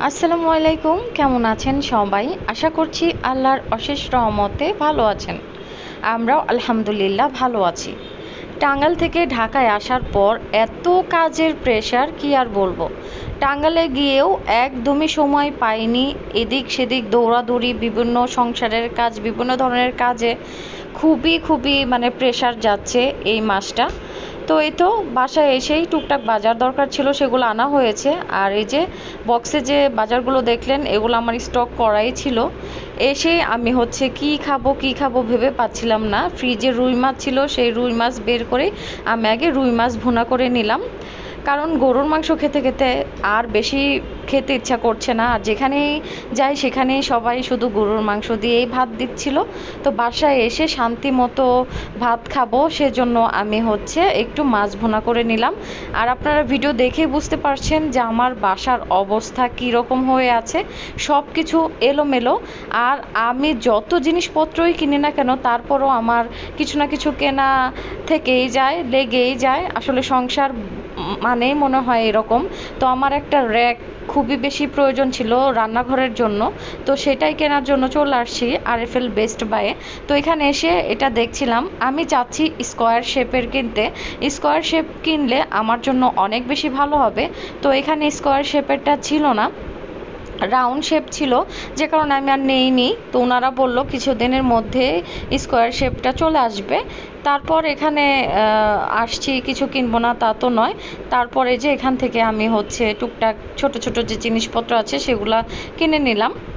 আসসালামু আলাইকুম, কেমন আছেন সবাই? আশা করছি আল্লাহর অশেষ রহমতে ভালো আছেন। আমরাও আলহামদুলিল্লাহ ভালো আছি। টাঙ্গাইল থেকে ঢাকায় আসার পর এত কাজের প্রেশার কি আর বলবো। টাঙ্গাইলে গিয়েও একদমই সময় পাইনি। এদিক সেদিক দৌড়াদৌড়ি, বিভিন্ন সংসারের কাজ, বিভিন্ন ধরনের কাজে খুবই মানে প্রেশার যাচ্ছে এই মাসটা। তো এই তো বাসায় এসেই টুকটাক বাজার দরকার ছিল, সেগুলো আনা হয়েছে। আর এই যে বক্সে যে বাজারগুলো দেখলেন, এগুলো আমার স্টক করাই ছিল। এসে আমি হচ্ছে কি খাবো ভেবে পাচ্ছিলাম না। ফ্রিজে রুই মাছ ছিল, সেই রুই মাছ বের করে আমি আগে রুই মাছ ভুনা করে নিলাম। কারণ গরুর মাংস খেতে খেতে আর বেশি খেতে ইচ্ছা করছে না। আর যেখানেই যাই সেখানেই সবাই শুধু গরুর মাংস দিয়েই ভাত দিচ্ছিল। তো বাসায় এসে শান্তি মতো ভাত খাবো, সেজন্য আমি হচ্ছে একটু মাছ ভুনা করে নিলাম। আর আপনারা ভিডিও দেখেই বুঝতে পারছেন যে আমার বাসার অবস্থা কীরকম হয়ে আছে। সব কিছু এলোমেলো। আর আমি যত জিনিসপত্রই কিনি না কেন, তারপরও আমার কিছু না কিছু কেনা থেকেই যায়, লেগেই যায়। আসলে সংসার মানেই মনে হয় এরকম। তো আমার একটা র্যাক খুবই বেশি প্রয়োজন ছিল রান্নাঘরের জন্য। তো সেটাই কেনার জন্য চলে আসছি আরএফএল বেস্ট বাইয়ে। তো এখানে এসে এটা দেখছিলাম, আমি চাচ্ছি স্কোয়ার শেপের কিনতে। স্কোয়ার শেপ কিনলে আমার জন্য অনেক বেশি ভালো হবে। তো এখানে স্কোয়ার শেপেরটা ছিল না, রাউন্ড শেপ ছিল, যে কারণে আমি আর নেইনি। তো ওনারা বললো কিছুদিনের মধ্যে স্কোয়ার শেপটা চলে আসবে। তারপর এখানে আসছি, কিছু কিনবো না তা তো নয়। তারপরে যে এখান থেকে আমি হচ্ছে টুকটাক ছোট ছোট যে জিনিসপত্র আছে সেগুলা কিনে নিলাম।